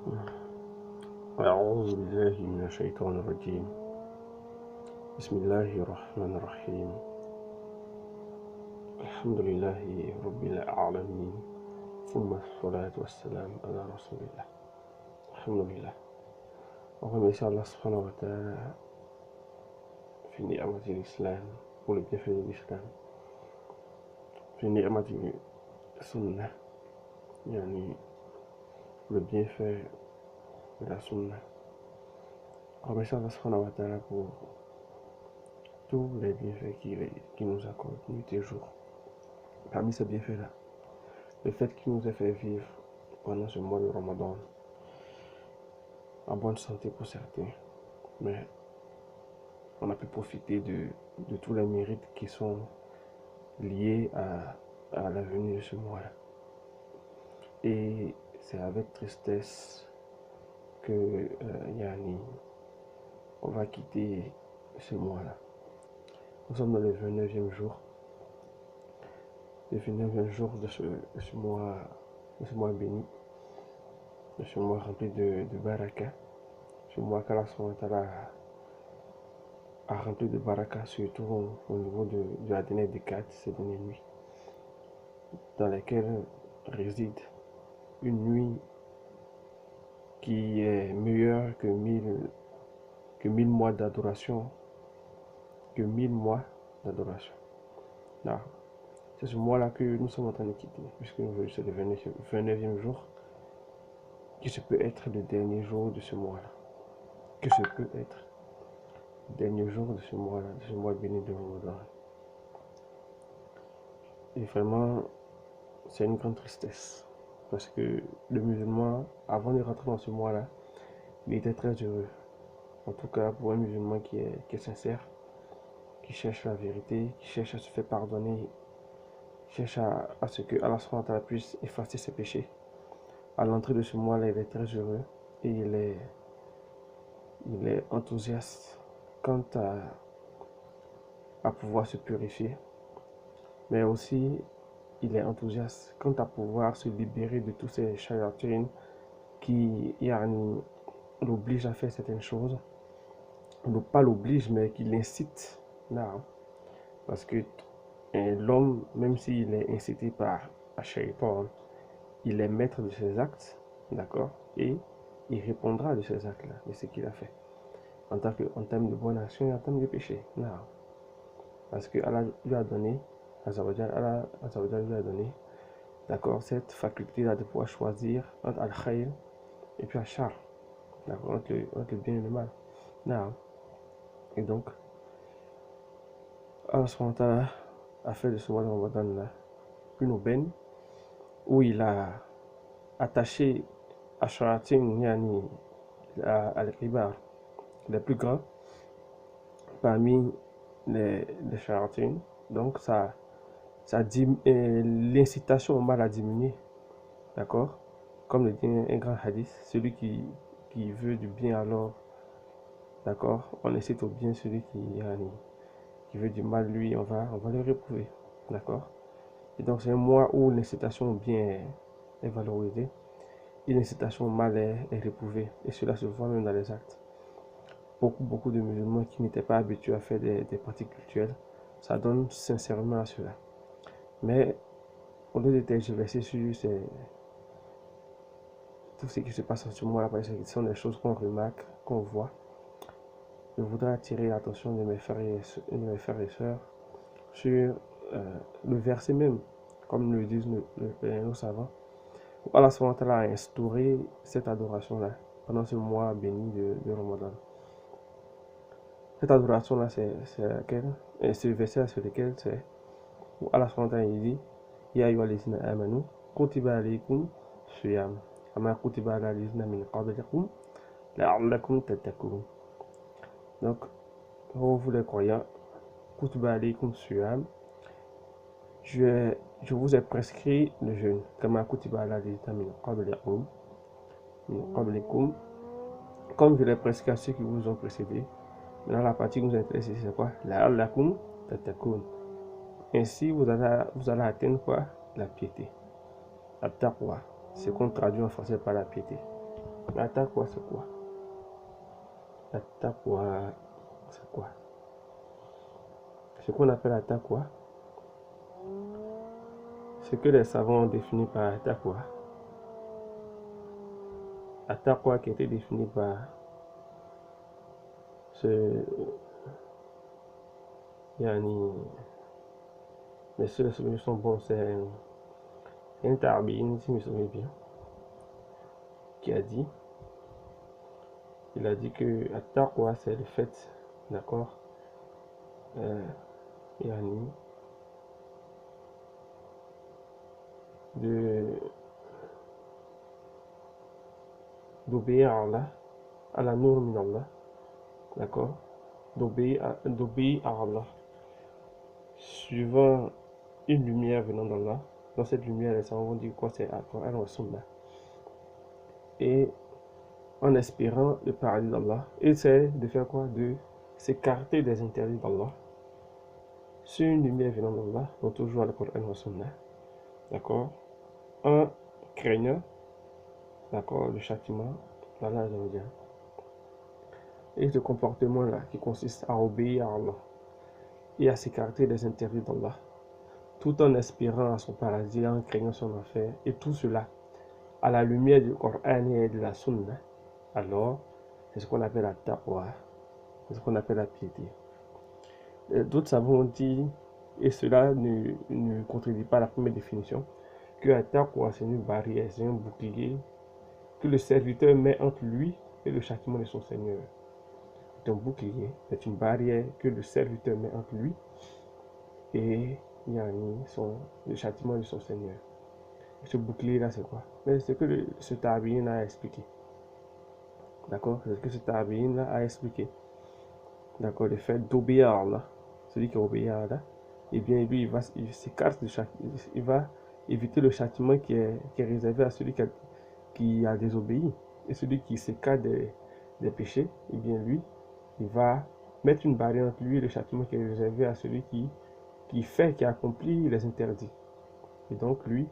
أعوذ بالله من الشيطان الرجيم. بسم الله الرحمن الرحيم. الحمد لله رب العالمين، ثم الصلاة والسلام على رسول الله. الحمد لله. On remercie Allah subhanahu wa ta'ala في نعمة الإسلام pour le bienfait de l'islam, في نعمة السنة يعني le bienfait de la sunna. On remercie Allah subhanahu wa ta'ala pour tous les bienfaits qu'il nous accorde nuit et jour. Parmi ces bienfaits-là, le fait qu'il nous ait fait vivre pendant ce mois de Ramadan en bonne santé pour certains, mais on a pu profiter de tous les mérites qui sont liés à la venue de ce mois-là. Et c'est avec tristesse que on va quitter ce mois-là. Nous sommes dans le 29e jour. Le 29e jour de ce mois béni, de ce mois rempli de baraka, ce mois qu'Allah a rempli de baraka, surtout au niveau de la dernière décade, ces dernières nuits, dans lesquelles réside une nuit qui est meilleure que mille mois d'adoration, Non. C'est ce mois-là que nous sommes en train de quitter, puisque c'est le 29e jour, qui se peut être le dernier jour de ce mois-là. Que ce peut être le dernier jour de ce mois-là, de ce mois béni de Ramadan. Et vraiment, c'est une grande tristesse, parce que le musulman, avant de rentrer dans ce mois-là, il était très heureux. En tout cas, pour un musulman qui est sincère, qui cherche la vérité, qui cherche à se faire pardonner, qui cherche à ce que Allah subhanahu wa ta'ala puisse effacer ses péchés. À l'entrée de ce mois-là, il est très heureux et il est enthousiaste quant à pouvoir se purifier, mais aussi il est enthousiaste quant à pouvoir se libérer de tous ces shayatines qui l'obligent à faire certaines choses, pas l'oblige, mais qui l'incitent. Parce que l'homme, même s'il est incité par Shaitan, il est maître de ses actes, d'accord, et il répondra de ces actes-là, de ce qu'il a fait, en termes de bonne action et en termes de péché. Parce que Allah lui a donné, Allah lui a donné, d'accord, cette faculté-là de pouvoir choisir entre al-khayr et puis al-shar, d'accord, entre le bien et le mal. Et donc, Allah subhanahu wa ta'ala a fait de ce mois de Ramadan là une aubaine où il a attaché à Sharatin à l'Ibar, les plus grands parmi les Sharatin. Donc l'incitation au mal a diminué, d'accord, comme le dit un grand hadith, celui qui veut du bien, alors d'accord, on incite au bien, celui qui veut du mal, lui on va le réprouver, d'accord. Et donc c'est un mois où l'incitation au bien est valorisée et l'incitation au mal est réprouvée, et cela se voit même dans les actes. Beaucoup de musulmans qui n'étaient pas habitués à faire des pratiques cultuelles s'adonnent sincèrement à cela. Mais au lieu de tergiverser sur tout ce qui se passe en ce mois-là, parce que ce sont des choses qu'on remarque, qu'on voit, je voudrais attirer l'attention de mes frères et sœurs sur le verset même, comme le disent nos savants. Allah subhanahu wa ta'ala a instauré cette adoration-là pendant ce mois béni de Ramadan. Cette adoration-là, c'est laquelle? Et ce verset sur lequel c'est où Allah subhanahu wa ta'ala dit Ya ayyuhallazina amanu kutiba alaykum siyam kama kutiba ala allazina min qablikum la'allakum tattaqun. Donc, vous les croyants, kutiba alaykum siyam, je vous ai prescrit le jeûne, kama kutiba ala allazina min qablikum, comme je l'ai prescrit à ceux qui vous ont précédés. Maintenant, la partie qui nous intéresse ici, c'est quoi? La'allakum tattaqun. Ainsi, vous allez atteindre quoi? La piété. At-taqwa, c'est qu'on traduit en français par la piété. La taqwa, c'est quoi? La taqwa, c'est quoi? Ce qu'on appelle la taqwa, ce que les savants ont défini par la taqwa qui a été définie par ce yani, mais ceux qui sont bons, c'est un tabi'in, si je me souviens bien, qui a dit, il a dit que la taqwa, c'est le fait, d'accord, yani, de d'obéir à Allah, à la nur min Allah, d'accord, d'obéir à Allah, suivant une lumière venant d'Allah. Dans cette lumière, les savants vont dire quoi? C'est Al-Qur'an wa Sunnah. Et en espérant le paradis d'Allah. Et c'est de faire quoi? De s'écarter des interdits d'Allah. Sur une lumière venant d'Allah, donc toujours Al-Qur'an wa Sunnah. D'accord? En craignant, d'accord, le châtiment d'Allah. Et ce comportement-là qui consiste à obéir à Allah et à s'écarter des interdits d'Allah, tout en espérant à son paradis, en craignant son enfer, et tout cela à la lumière du Coran et de la Sunna, alors c'est ce qu'on appelle la taqwa, c'est ce qu'on appelle la piété. D'autres savants ont dit, et cela ne contredit pas la première définition, que la taqwa c'est une barrière, c'est un bouclier que le serviteur met entre lui et le châtiment de son Seigneur. C'est un bouclier, c'est une barrière que le serviteur met entre lui et le châtiment de son Seigneur. Et ce bouclier-là, c'est quoi? Mais c'est que ce tabi'in a expliqué. D'accord? C'est ce que ce tabi'in a expliqué. D'accord? Le fait d'obéir à Allah. Celui qui obéit à Allah, eh bien, lui, il s'écarte de il va éviter le châtiment qui est réservé à celui qui a désobéi. Et celui qui s'écarte des péchés, eh bien, lui, il va mettre une barrière entre lui et le châtiment qui est réservé à celui qui accomplit les interdits. Et donc, lui,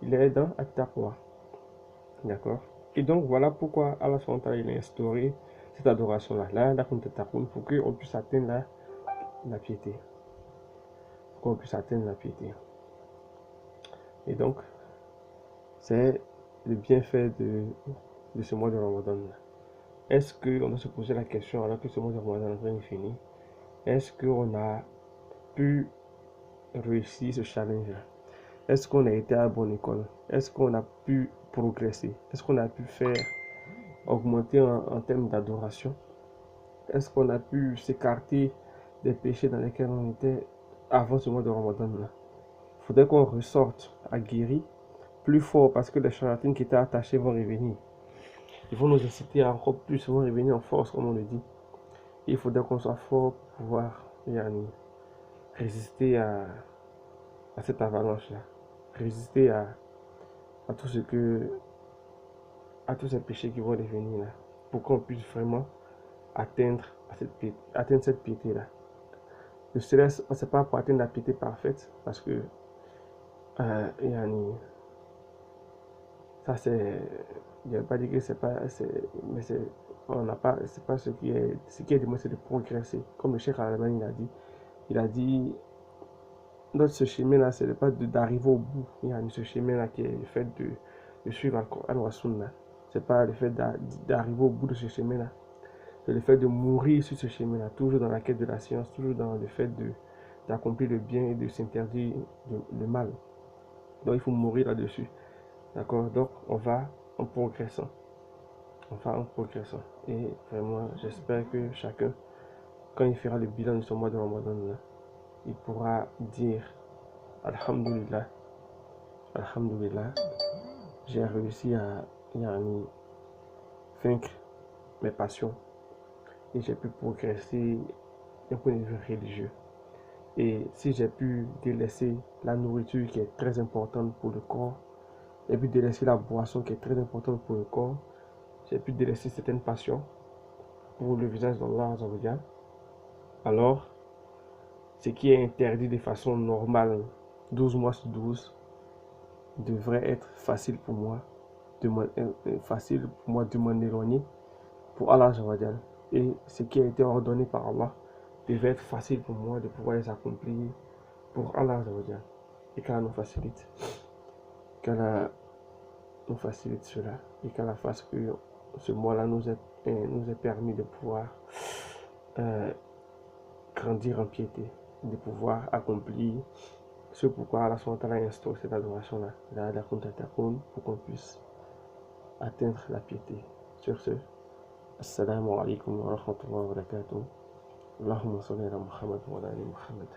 il est dans At-Taqwa. D'accord? Et donc, voilà pourquoi Allah il a instauré cette adoration-là, pour qu'on puisse atteindre la piété. Pour qu'on puisse atteindre la piété. Et donc, c'est le bienfait de ce mois de Ramadan. Est-ce qu'on doit se poser la question, alors que ce mois de Ramadan est en train de finir, est-ce qu'on a pu réussir ce challenge-là? Est-ce qu'on a été à la bonne école? Est-ce qu'on a pu progresser? Est-ce qu'on a pu faire augmenter en termes d'adoration? Est-ce qu'on a pu s'écarter des péchés dans lesquels on était avant ce mois de Ramadan? Il faudrait qu'on ressorte aguerri, plus fort, parce que les charlatans qui étaient attachés vont revenir. Ils vont nous inciter à encore plus, vont revenir en force, comme on le dit. Et il faudrait qu'on soit fort pour pouvoir résister à cette avalanche-là. Résister à tout ce que à tous ces péchés qui vont revenir là, pour qu'on puisse vraiment atteindre cette piété-là. Le céleste, ce n'est pas pour atteindre la piété parfaite, parce que ça c'est, je ne vais pas dire que c'est pas, mais on n'a pas, c'est pas ce qui est demandé, c'est de progresser. Comme le Cheikh Al-Albani il a dit, notre ce chemin-là, ce n'est pas d'arriver au bout. Ce chemin-là qui est le fait de suivre Al-Qur'an wa Sunna. Ce n'est pas le fait d'arriver au bout de ce chemin-là. C'est le fait de mourir sur ce chemin-là, toujours dans la quête de la science, toujours dans le fait d'accomplir le bien et de s'interdire le mal. Donc il faut mourir là-dessus. D'accord? Donc on va en progressant. Et vraiment, j'espère que chacun, quand il fera le bilan de son mois de Ramadan, il pourra dire Alhamdulillah, Alhamdulillah, j'ai réussi à vaincre mes passions et j'ai pu progresser d'un point de vue religieux. Et si j'ai pu délaisser la nourriture qui est très importante pour le corps, j'ai pu délaisser la boisson qui est très importante pour le corps, j'ai pu délaisser certaines passions pour le visage d'Allah, alors ce qui est interdit de façon normale, 12 mois sur 12, devrait être facile pour moi facile pour moi de m'en éloigner pour Allah Jawajal. Et ce qui a été ordonné par Allah devait être facile pour moi de pouvoir les accomplir pour Allah Jawajal. Et qu'Allah nous facilite. Qu'Allah nous facilite cela. Et qu'Allah fasse que ce mois-là nous ait permis de pouvoir grandir en piété, de pouvoir accomplir ce pourquoi Allah a instauré cette adoration-là, pour qu'on puisse atteindre la piété. Sur ce, Assalamu alaikum wa rahmatullahi wa barakatuh. Allahumma salli ala Muhammad wa ala ali Muhammad.